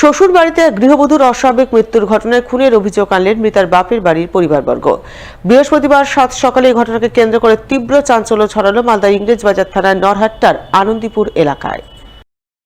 শ্বশুর বাড়িতে গৃহবধূর অস্বাভাবিক মৃত্যুর ঘটনায় খুনের অভিযোগ আনলেন মৃতার বাপের বাড়ির পরিবারবর্গ। বৃহস্পতিবার সাত সকালে এই ঘটনাকে কেন্দ্র করে তীব্র চাঞ্চল্য ছড়ালো মালদা ইংরেজবাজার থানার নরহাট্টার আনন্দীপুর এলাকায়।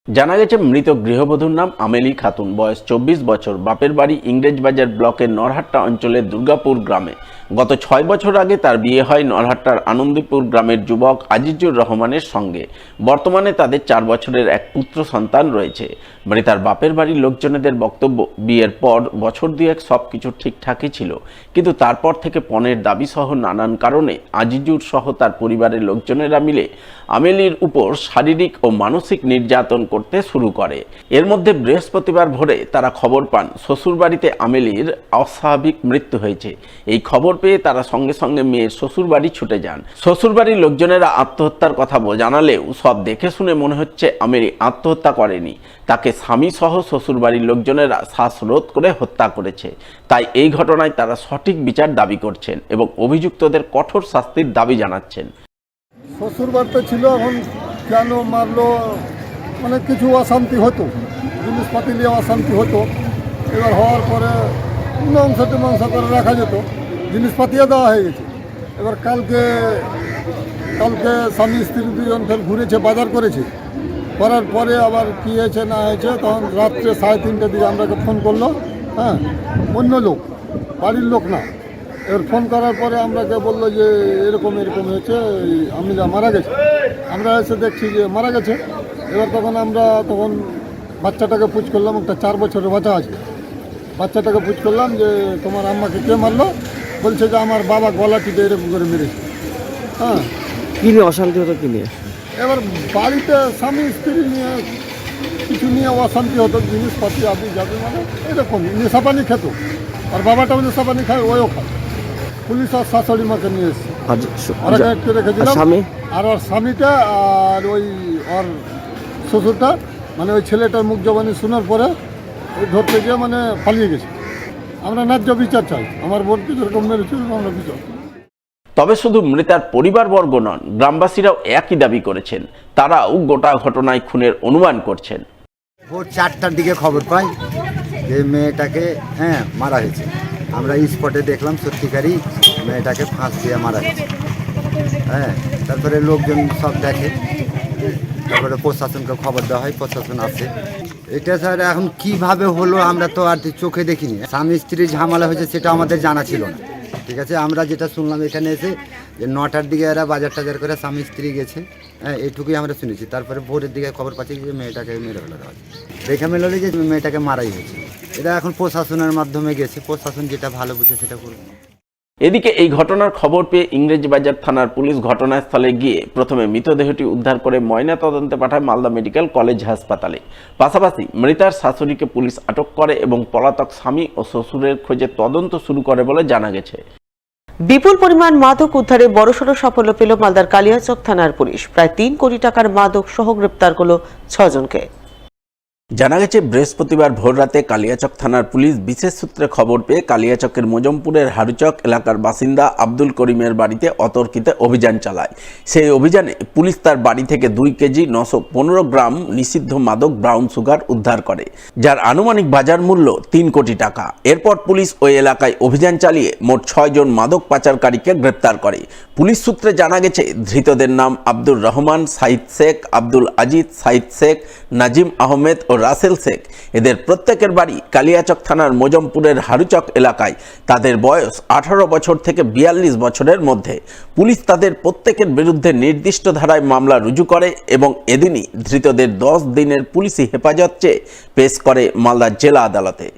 জানা গেছে, মৃত গৃহবধূর নাম আমেলি খাতুন, বয়স 24 বছর, বাপের বাড়ি ইংরেজবাজার ব্লকের নরহাট্টা অঞ্চলের দুর্গাপুর গ্রামে। গত 6 বছর আগে তার বিয়ে হয় নরহাট্টার আনন্দীপুর গ্রামের যুবক আজিজুর রহমানের সঙ্গে। বর্তমানে তাদের 4 বছরের এক পুত্র সন্তান রয়েছে। মৃতার বাপের বাড়ির লোকজনেদের বক্তব্য, বিয়ের পর বছর দুয়েক সবকিছু ঠিকঠাকই ছিল, কিন্তু তারপর থেকে পণের দাবি সহ নানান কারণে আজিজুর সহ তার পরিবারের লোকজনেরা মিলে আমেলির উপর শারীরিক ও মানসিক নির্যাতন করতে শুরু করে। এর মধ্যে বৃহস্পতিবার ভোরে তারা খবর পান শ্বশুরবাড়িতে আমেলির অস্বাভাবিক মৃত্যু হয়েছে। এই খবর পেয়ে তারা সঙ্গে সঙ্গে মেয়ের শ্বশুরবাড়ি ছুটে যান। শ্বশুরবাড়ির লোকজনেরা আত্মহত্যার কথা জানালেও সব দেখে শুনে মনে হচ্ছে আমেলি আত্মহত্যা করেনি, তাকে স্বামী সহ শ্বশুরবাড়ির লোকজনেরা শ্বাসরোধ করে হত্যা করেছে। তাই এই ঘটনায় তারা সঠিক বিচার দাবি করছেন এবং অভিযুক্তদের কঠোর শাস্তির দাবি জানাচ্ছেন। শ্বশুরবাড়িতে ছিল, এখন কেন মারলো মানে কিছু অশান্তি হতো, জিনিসপাতি নিয়ে অশান্তি হতো। এবার হওয়ার পরে মীমাংসা করে রাখা যেত, জিনিসপাতিও দেওয়া হয়ে গেছে। এবার কালকে স্বামী স্ত্রী দুজন ফের ঘুরেছে, বাজার করেছে, করার পরে আবার কী হয়েছে না হয়েছে তখন রাত্রে 3:30টার দিকে আমরাকে ফোন করলো। হ্যাঁ, অন্য লোক, বাড়ির লোক না। এবার ফোন করার পরে আমরাকে বললো যে এরকম হয়েছে, আমিরা মারা গেছে। আমরা এসে দেখছি যে মারা গেছে। এবার তখন বাচ্চাটাকে পুছ করলাম, একটা 4 বছরের বাচ্চা আছে। বাচ্চাটাকে পুছ করলাম যে তোমার আম্মাকে কে মারলো? বলছে যে আমার বাবা গলা টিপে এরকম করে মেরেছে। হ্যাঁ, কী নিয়ে অশান্তি হতো, কী নিয়ে? এবার বাড়িতে স্বামী স্ত্রী নিয়ে কিছু নিয়ে অশান্তি হতো, জিনিসপাতি আদি যাবে মানে এরকম নেশাপানি খেত। আর বাবাটাও নেশাপানি খায়, ওও খায়। পুলিশ আর শাশুড়ি মাকে নিয়ে এসছে, ওরা একটু রেখেছিলাম। আর ওর স্বামীটা আর ওই ওর শ্বশুরটা, মানে ওই ছেলেটার মুখ জবানি শোনার পরে ওই ধরতে গিয়ে মানে পালিয়ে গেছে। আমরা ন্যায্য বিচার চাই, আমার বোনকে যেরকম মেরেছিল আমরা বিচার। তবে শুধু মৃতার পরিবারবর্গ নন, গ্রামবাসীরাও একই দাবি করেছেন। তারাও গোটা ঘটনায় খুনের অনুমান করছেন। ভোর 4টার দিকে খবর পাই যে মেয়েটাকে মারা হয়েছে। আমরা স্পটে দেখলাম সত্যিকারই মেয়েটাকে ফাঁস দিয়ে মারা হয়েছে। তারপরে লোকজন সব দেখে, তারপরে প্রশাসনকে খবর দেওয়া হয়, প্রশাসন আসে। এটা স্যার এখন কিভাবে হলো আমরা তো আর চোখে দেখিনি। স্বামী স্ত্রী ঝামেলা হয়েছে সেটা আমাদের জানা ছিল না। ঠিক আছে, আমরা যেটা শুনলাম এখানে এসে যে 9টার দিকে এরা বাজার টাজার করে স্বামী স্ত্রী গেছে, এইটুকুই আমরা শুনেছি। তারপরে ভোরের দিকে খবর পাচ্ছি যে মেয়েটাকে মেরে ফেলা দেওয়া হয়েছে। দেখে মেলে যে মেয়েটাকে মারাই হয়েছে। এটা এখন প্রশাসনের মাধ্যমে গেছে, প্রশাসন যেটা ভালো বুঝে সেটা করবে। এদিকে এই ঘটনার খবর পেয়ে ইংরেজবাজার থানার পুলিশ ঘটনাস্থলে গিয়ে প্রথমে মৃতদেহটি উদ্ধার করে ময়না তদন্তে পাঠায় মালদা মেডিকেল কলেজ হাসপাতালে। পাশাপাশি মৃতার শাশুড়িকে পুলিশ আটক করে এবং পলাতক স্বামী ও শ্বশুরের খোঁজে তদন্ত শুরু করে বলে জানা গেছে। বিপুল পরিমাণ মাদক উদ্ধারে বড়সড় সাফল্য পেল মালদার কালিয়াচক থানার পুলিশ। প্রায় 3 কোটি টাকার মাদক সহ গ্রেপ্তার করল 6 জনকে। জানা গেছে, বৃহস্পতিবার ভোররাতে কালিয়াচক থানার পুলিশ বিশেষ সূত্রে খবর পেয়ে কালিয়াচকের মজমপুরের হারুচক এলাকার বাসিন্দা আব্দুল করিমের বাড়িতে অতর্কিতে অভিযান চালায়। সেই অভিযানে পুলিশ তার বাড়ি থেকে 2 কেজি 915 গ্রাম নিষিদ্ধ মাদক ব্রাউন সুগার উদ্ধার করে, যার আনুমানিক বাজার মূল্য 3 কোটি টাকা। এরপর পুলিশ ওই এলাকায় অভিযান চালিয়ে মোট 6 জন মাদক পাচারকারীকে গ্রেপ্তার করে। পুলিশ সূত্রে জানা গেছে, ধৃতদের নাম আব্দুর রহমান, সাইদ শেখ, আব্দুল আজিজ, সাইদ শেখ, নাজিম আহমেদ ও রাসেল শেখ। এদের প্রত্যেকের বাড়ি কালিয়াচক থানার মজমপুরের হারুচক এলাকায়। তাদের বয়স 18 বছর থেকে 42 বছরের মধ্যে। পুলিশ তাদের প্রত্যেকের বিরুদ্ধে নির্দিষ্ট ধারায় মামলা রুজু করে এবং এদিনই ধৃতদের 10 দিনের পুলিশি হেফাজত চেয়ে পেশ করে মালদা জেলা আদালতে।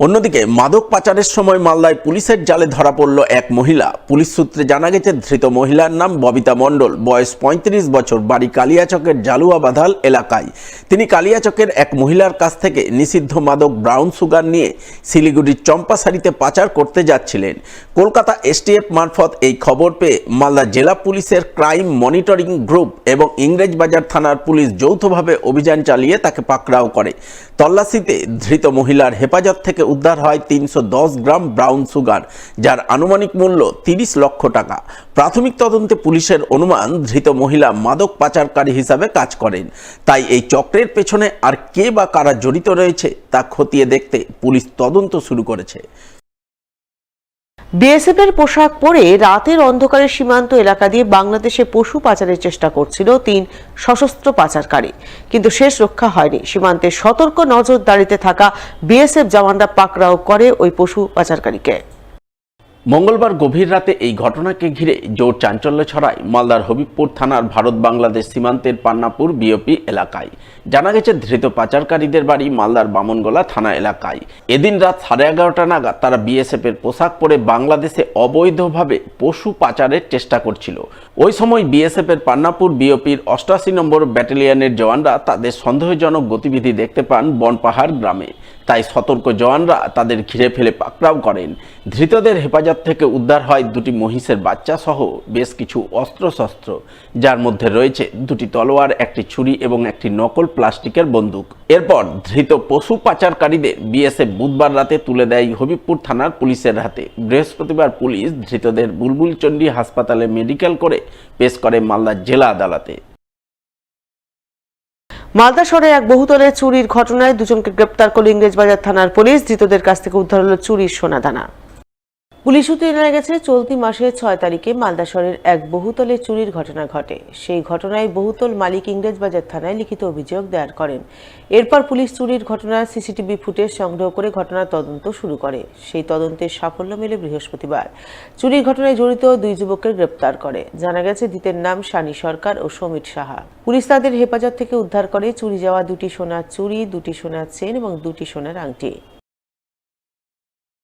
অন্যদিকে মাদক পাচারের সময় মালদায় পুলিশের জালে ধরা পড়ল এক মহিলা। পুলিশ সূত্রে জানা গেছে, ধৃত মহিলার নাম ববিতা মণ্ডল, বয়স 35 বছর, বাড়ি কালিয়াচকের জালুয়া বাধাল এলাকায়। তিনি কালিয়াচকের এক মহিলার কাছ থেকে নিষিদ্ধ মাদক ব্রাউন সুগার নিয়ে শিলিগুড়ির চম্পাসারিতে পাচার করতে যাচ্ছিলেন। কলকাতা এসটিএফ মারফত এই খবর পেয়ে মালদা জেলা পুলিশের ক্রাইম মনিটরিং গ্রুপ এবং ইংরেজবাজার থানার পুলিশ যৌথভাবে অভিযান চালিয়ে তাকে পাকড়াও করে। তল্লাশিতে ধৃত মহিলার হেফাজত থেকে উদ্ধার হয় 310 গ্রাম ব্রাউন সুগার, যার আনুমানিক মূল্য 30 লক্ষ টাকা। প্রাথমিক তদন্তে পুলিশের অনুমান ধৃত মহিলা মাদক পাচারকারী হিসাবে কাজ করেন। তাই এই চক্রের পেছনে আর কে বা কারা জড়িত রয়েছে তা খতিয়ে দেখতে পুলিশ তদন্ত শুরু করেছে। বিএসএফ এর পোশাক পরে রাতের অন্ধকারে সীমান্ত এলাকা দিয়ে বাংলাদেশে পশু পাচারের চেষ্টা করছিল 3 সশস্ত্র পাচারকারী, কিন্তু শেষ রক্ষা হয়নি। সীমান্তে সতর্ক নজরদারিতে থাকা বিএসএফ জওয়ানরা পাকড়াও করে ওই পশু পাচারকারীকে। মঙ্গলবার গভীর রাতে এই ঘটনাকে ঘিরে জোর চাঞ্চল্য ছড়ায় মালদার হবিবপুর থানার ভারত বাংলাদেশ সীমান্তের পান্নাপুর বিওপি এলাকায়। জানা গেছে ধৃত পাচারকারীদের বাড়ি মালদার বামনগোলা থানা এলাকায়। এদিন রাত 11:30 নাগাদ তারা বিএসএফ এর পোশাক পরে বাংলাদেশে অবৈধভাবে পশু পাচারের চেষ্টা করছিল। ওই সময় বিএসএফ এর পান্নাপুর বিওপির 88 নম্বর ব্যাটালিয়নের জওয়ানরা তাদের সন্দেহজনক গতিবিধি দেখতে পান বনপাহাড় গ্রামে। তাই সতর্ক জওয়ানরা তাদের ঘিরে ফেলে পাকড়াও করেন। ধৃতদের হেফাজত থেকে উদ্ধার হয় 2টি মহিষের বাচ্চা সহ বেশ কিছু অস্ত্রশস্ত্র, যার মধ্যে রয়েছে 2টি তলোয়ার, 1টি ছুরি এবং 1টি নকল প্লাস্টিকের বন্দুক। এরপর ধৃত পশু পাচারকারীদের বিএসএফ বুধবার রাতে তুলে দেয় হবিবপুর থানার পুলিশের হাতে। বৃহস্পতিবার পুলিশ ধৃতদের বুলবুলচন্ডী হাসপাতালে মেডিকেল করে পেশ করে মালদা জেলা আদালতে। মালদা শহরে এক বহুতলে চুরির ঘটনায় 2 জনকে গ্রেপ্তার করল ইংরেজবাজার থানার পুলিশ। ধৃতদের কাছ থেকে উদ্ধার হলো চুরির সোনাদানা। পুলিশ সূত্রে জানা গেছে, চলতি মাসের 6 তারিখে মালদা শহরের এক বহুতলে চুরির ঘটনা ঘটে। সেই ঘটনায় বহুতল মালিক ইংরেজবাজার থানায় লিখিত অভিযোগ দায়ের করেন। এরপর পুলিশ চুরির ঘটনার সিসিটিভি ফুটেজ সংগ্রহ করে ঘটনার তদন্ত শুরু করে। সেই তদন্তের সাফল্য মেলে বৃহস্পতিবার। চুরির ঘটনায় জড়িত 2 যুবককে গ্রেপ্তার করে। জানা গেছে, ধৃতের নাম শানি সরকার ও সমীর সাহা। পুলিশ তাদের হেফাজত থেকে উদ্ধার করে চুরি যাওয়া 2টি সোনার চুড়ি, 2টি সোনার চেন এবং 2টি সোনার আংটি।